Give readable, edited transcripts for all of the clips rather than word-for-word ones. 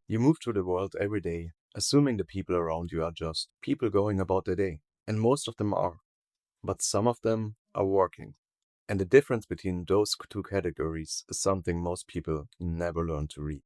You move through the world every day, assuming the people around you are just people going about their day. And most of them are. But some of them are working. And the difference between those two categories is something most people never learn to read.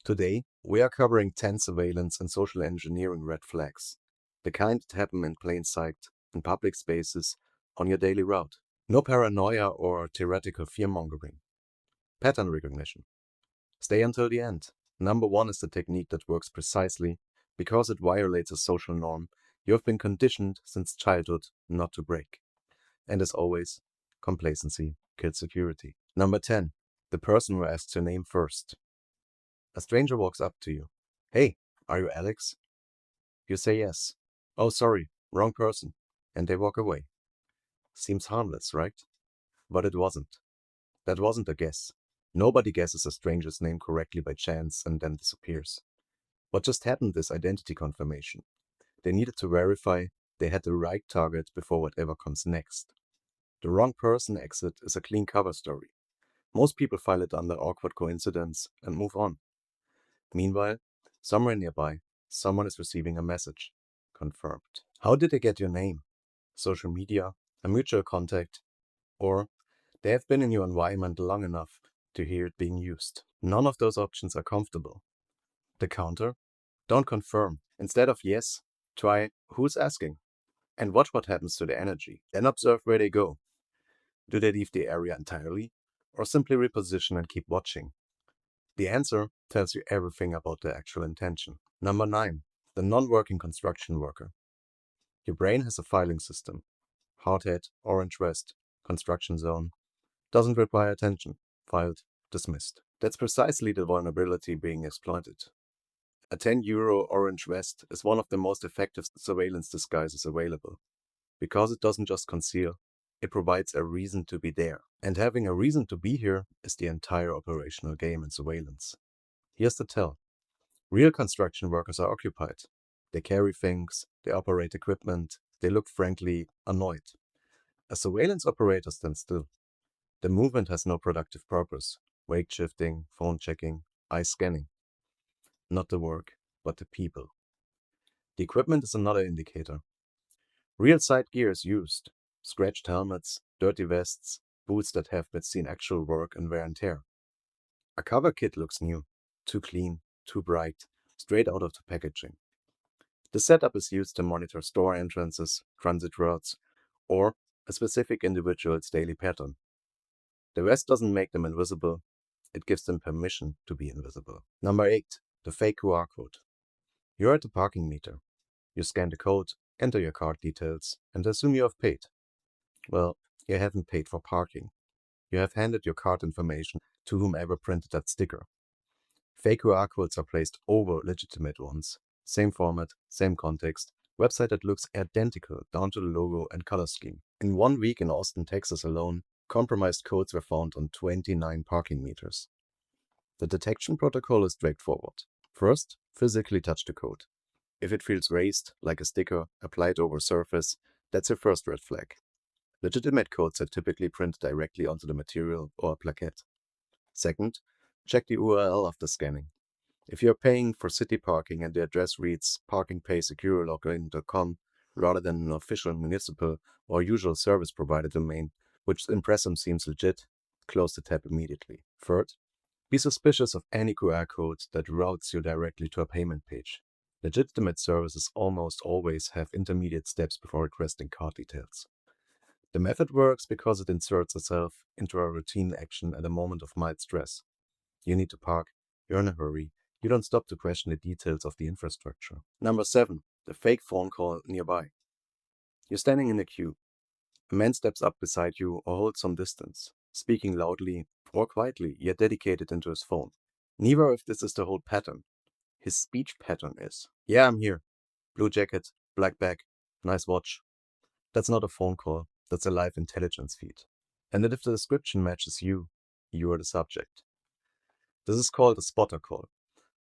Today, we are covering 10 surveillance and social engineering red flags, the kind that happen in plain sight in public spaces on your daily route. No paranoia or theoretical fear-mongering. Pattern recognition. Stay until the end. Number one is the technique that works precisely because it violates a social norm you have been conditioned since childhood not to break. And as always, complacency kills security. Number 10. The person who asks your name first. A stranger walks up to you. Hey, are you Alex? You say yes. Oh, sorry, wrong person. And they walk away. Seems harmless, right? But it wasn't. That wasn't a guess. Nobody guesses a stranger's name correctly by chance and then disappears. What just happened is identity confirmation. They needed to verify they had the right target before whatever comes next. The wrong person exit is a clean cover story. Most people file it under awkward coincidence and move on. Meanwhile, somewhere nearby, someone is receiving a message. Confirmed. How did they get your name? Social media, a mutual contact, or they have been in your environment long enough to hear it being used. None of those options are comfortable. The counter? Don't confirm. Instead of yes, try who's asking. And watch what happens to the energy. Then observe where they go. Do they leave the area entirely? Or simply reposition and keep watching? The answer tells you everything about their actual intention. Number 9. The non-working construction worker. Your brain has a filing system. Hard hat, orange vest, construction zone. Doesn't require attention. Filed, dismissed. That's precisely the vulnerability being exploited. A €10 orange vest is one of the most effective surveillance disguises available. Because it doesn't just conceal, it provides a reason to be there. And having a reason to be here is the entire operational game in surveillance. Here's the tell. Real construction workers are occupied. They carry things, they operate equipment, they look frankly annoyed. A surveillance operator stands still. The movement has no productive purpose. Wake shifting, phone checking, eye scanning. Not the work, but the people. The equipment is another indicator. Real side gear is used. Scratched helmets, dirty vests, boots that have been seen actual work and wear and tear. A cover kit looks new. Too clean, too bright, straight out of the packaging. The setup is used to monitor store entrances, transit routes, or a specific individual's daily pattern. The rest doesn't make them invisible, it gives them permission to be invisible. Number 8. The fake QR code. You're at the parking meter. You scan the code, enter your card details, and assume you have paid. Well, you haven't paid for parking. You have handed your card information to whomever printed that sticker. Fake QR codes are placed over legitimate ones. Same format, same context, website that looks identical down to the logo and color scheme. In 1 week in Austin, Texas alone, compromised codes were found on 29 parking meters. The detection protocol is straightforward. First, physically touch the code. If it feels raised, like a sticker, applied over a surface, that's your first red flag. Legitimate codes are typically printed directly onto the material or a plaquette. Second, check the URL after scanning. If you're paying for city parking and the address reads parkingpaysecurelogin.com rather than an official municipal or usual service provider domain, which in Impressum seems legit, close the tab immediately. Third, be suspicious of any QR code that routes you directly to a payment page. Legitimate services almost always have intermediate steps before requesting card details. The method works because it inserts itself into a routine action at a moment of mild stress. You need to park, you're in a hurry, you don't stop to question the details of the infrastructure. Number 7. The fake phone call nearby. You're standing in a queue. A man steps up beside you or holds some distance, speaking loudly or quietly, yet dedicated into his phone. Neither of this is the whole pattern. His speech pattern is, yeah, I'm here. Blue jacket, black bag, nice watch. That's not a phone call, that's a live intelligence feed. And if the description matches you, you are the subject. This is called a spotter call.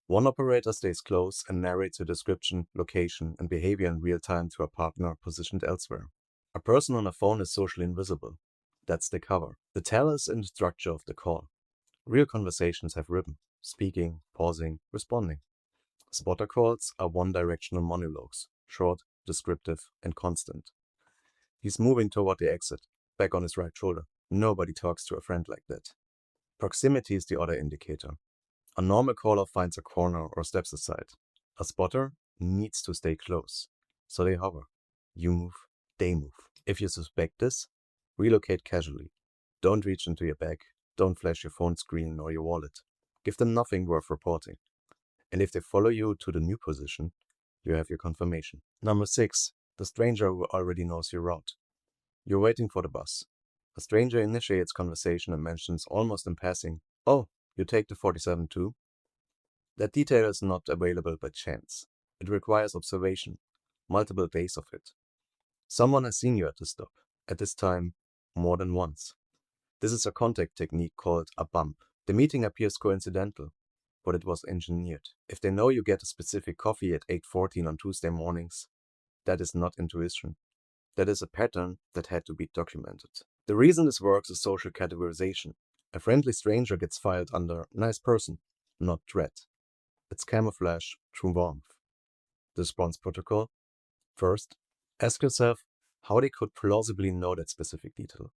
One operator stays close and narrates your description, location, and behavior in real time to a partner positioned elsewhere. A person on a phone is socially invisible. That's the cover. The tell is in the structure of the call. Real conversations have rhythm, speaking, pausing, responding. Spotter calls are one-directional monologues, short, descriptive, and constant. He's moving toward the exit, back on his right shoulder. Nobody talks to a friend like that. Proximity is the other indicator. A normal caller finds a corner or steps aside. A spotter needs to stay close, so they hover. You move, they move. If you suspect this, relocate casually. Don't reach into your bag, don't flash your phone screen or your wallet. Give them nothing worth reporting. And if they follow you to the new position, you have your confirmation. Number 6. The stranger who already knows your route. You're waiting for the bus. A stranger initiates conversation and mentions almost in passing, "Oh, you take the 47 too?" That detail is not available by chance. It requires observation, multiple days of it. Someone has seen you at the stop, at this time, more than once. This is a contact technique called a bump. The meeting appears coincidental, but it was engineered. If they know you get a specific coffee at 8:14 on Tuesday mornings, that is not intuition. That is a pattern that had to be documented. The reason this works is social categorization. A friendly stranger gets filed under nice person, not threat. It's camouflage through warmth. The response protocol. First, ask yourself how they could plausibly know that specific detail.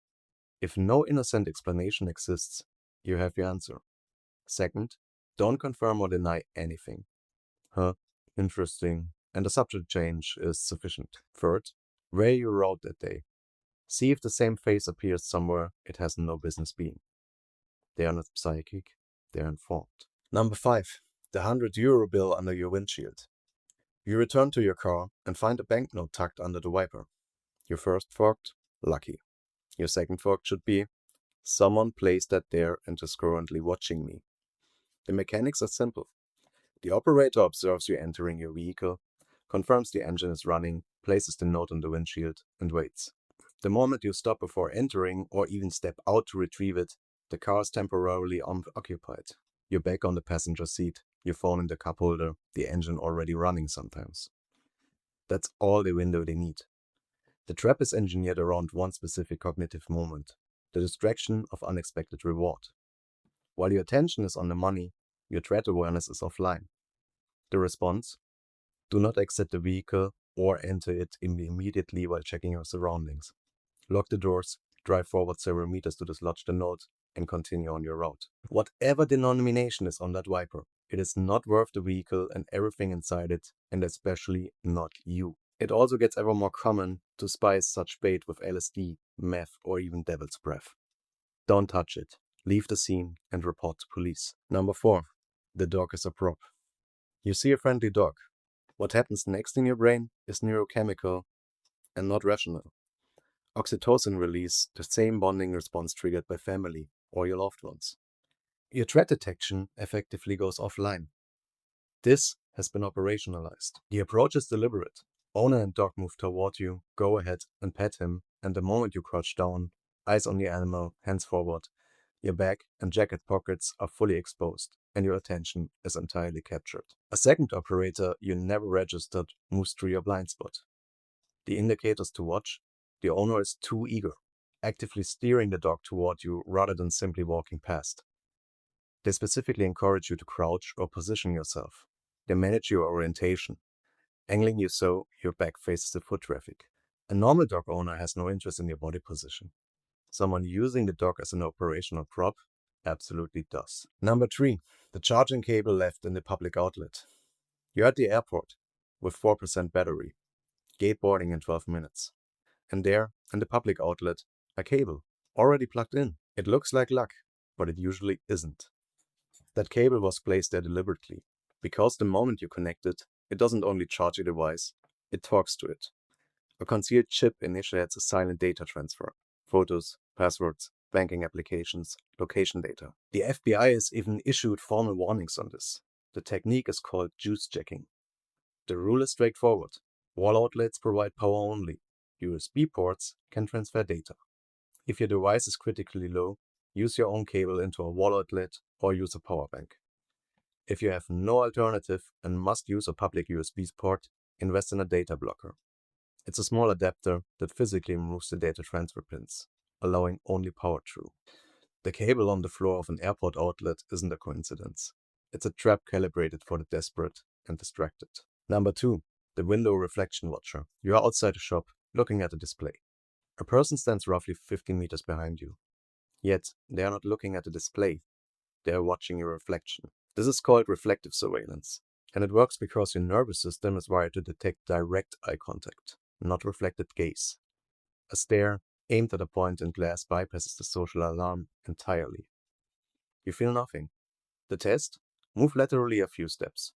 If no innocent explanation exists, you have your answer. Second, don't confirm or deny anything. Huh, interesting, and the subject change is sufficient. Third, where you route that day. See if the same face appears somewhere it has no business being. They are not psychic, they are informed. Number 5. The €100 bill under your windshield. You return to your car and find a banknote tucked under the wiper. Your first thought, lucky. Your second thought should be, someone placed that there and is currently watching me. The mechanics are simple. The operator observes you entering your vehicle, confirms the engine is running, places the note on the windshield, and waits. The moment you stop before entering or even step out to retrieve it, the car is temporarily occupied. You're back on the passenger seat, your phone in the cup holder, the engine already running sometimes. That's all the window they need. The trap is engineered around one specific cognitive moment, the distraction of unexpected reward. While your attention is on the money, your threat awareness is offline. The response? Do not exit the vehicle or enter it immediately while checking your surroundings. Lock the doors, drive forward several meters to dislodge the note, and continue on your route. Whatever denomination is on that wiper, it is not worth the vehicle and everything inside it, and especially not you. It also gets ever more common to spice such bait with LSD, meth, or even devil's breath. Don't touch it. Leave the scene and report to police. Number 4. The dog is a prop. You see a friendly dog. What happens next in your brain is neurochemical and not rational. Oxytocin release, the same bonding response triggered by family or your loved ones. Your threat detection effectively goes offline. This has been operationalized. The approach is deliberate. Owner and dog move toward you, go ahead and pet him, and the moment you crouch down, eyes on the animal, hands forward, your bag and jacket pockets are fully exposed, and your attention is entirely captured. A second operator you never registered moves through your blind spot. The indicators to watch: the owner is too eager, actively steering the dog toward you rather than simply walking past. They specifically encourage you to crouch or position yourself. They manage your orientation, angling you so your back faces the foot traffic. A normal dog owner has no interest in your body position. Someone using the dog as an operational prop absolutely does. Number 3. The charging cable left in the public outlet. You're at the airport with 4% battery. Gate boarding in 12 minutes. And there, in the public outlet, a cable, already plugged in. It looks like luck, but it usually isn't. That cable was placed there deliberately, because the moment you connect it, it doesn't only charge your device, it talks to it. A concealed chip initiates a silent data transfer: photos, passwords, banking applications, location data. The FBI has even issued formal warnings on this. The technique is called juice-jacking. The rule is straightforward. Wall outlets provide power only. USB ports can transfer data. If your device is critically low, use your own cable into a wall outlet or use a power bank. If you have no alternative and must use a public USB port, invest in a data blocker. It's a small adapter that physically removes the data transfer pins, allowing only power through. The cable on the floor of an airport outlet isn't a coincidence. It's a trap calibrated for the desperate, and distracted. Number 2. The window reflection watcher. You are outside a shop, looking at a display. A person stands roughly 15 meters behind you. Yet, they are not looking at the display, they are watching your reflection. This is called reflective surveillance, and it works because your nervous system is wired to detect direct eye contact, not reflected gaze. A stare aimed at a point in glass bypasses the social alarm entirely. You feel nothing. The test? Move laterally a few steps.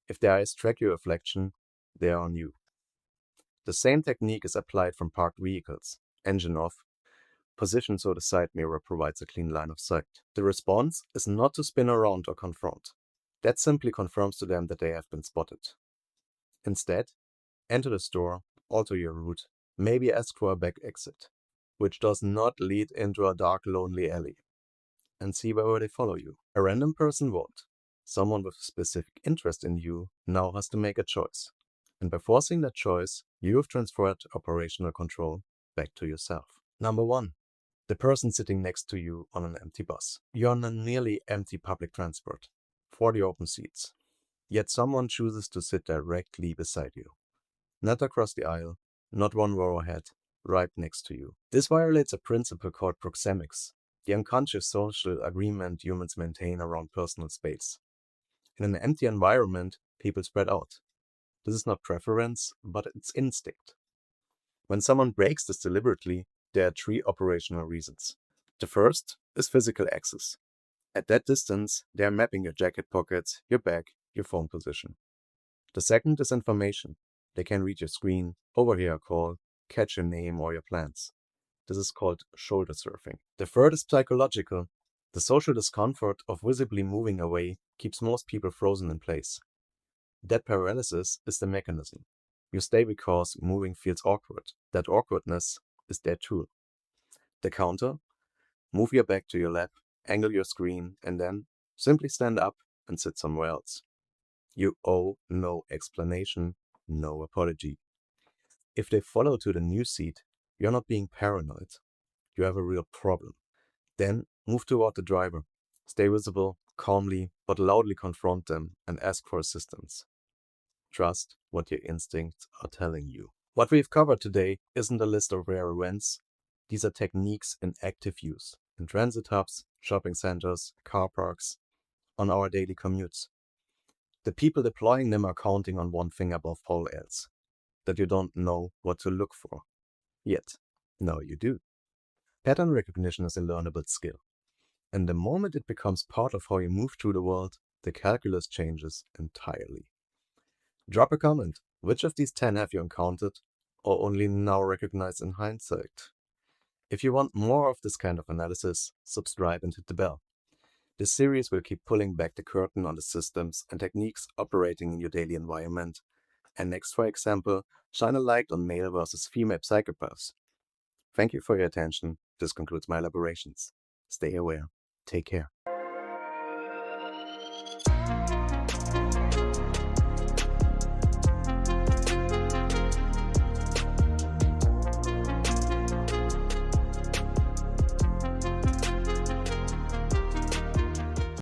If the eyes track your reflection, they are on you. The same technique is applied from parked vehicles. Engine off, position so the side mirror provides a clean line of sight. The response is not to spin around or confront. That simply confirms to them that they have been spotted. Instead, enter the store, alter your route, maybe ask for a back exit, which does not lead into a dark, lonely alley, and see whether they follow you. A random person won't. Someone with a specific interest in you now has to make a choice. And by forcing that choice, you have transferred operational control back to yourself. Number 1. The person sitting next to you on an empty bus. You're on a nearly empty public transport. 40 open seats. Yet someone chooses to sit directly beside you. Not across the aisle, not one row ahead, right next to you. This violates a principle called Proxemics, the unconscious social agreement humans maintain around personal space. In an empty environment, people spread out. This is not preference, but it's instinct. When someone breaks this deliberately, there are 3 operational reasons. The first is physical access. At that distance, they are mapping your jacket pockets, your bag, your phone position. The second is information. They can read your screen, overhear a call, catch your name or your plans. This is called shoulder surfing. The third is psychological. The social discomfort of visibly moving away keeps most people frozen in place. That paralysis is the mechanism. You stay because moving feels awkward. That awkwardness is their tool. The counter? Move your back to your lap, angle your screen, and then simply stand up and sit somewhere else. You owe no explanation, no apology. If they follow to the new seat, you're not being paranoid. You have a real problem. Then move toward the driver. Stay visible, calmly, but loudly confront them and ask for assistance. Trust what your instincts are telling you. What we've covered today isn't a list of rare events. These are techniques in active use in transit hubs, shopping centers, car parks, on our daily commutes. The people deploying them are counting on one thing above all else, that you don't know what to look for. Yet, now you do. Pattern recognition is a learnable skill, and the moment it becomes part of how you move through the world, the calculus changes entirely. Drop a comment. Which of these 10 have you encountered, or only now recognized in hindsight? If you want more of this kind of analysis, subscribe and hit the bell. This series will keep pulling back the curtain on the systems and techniques operating in your daily environment. And next, for example, shine a light on male versus female psychopaths. Thank you for your attention. This concludes my elaborations. Stay aware. Take care.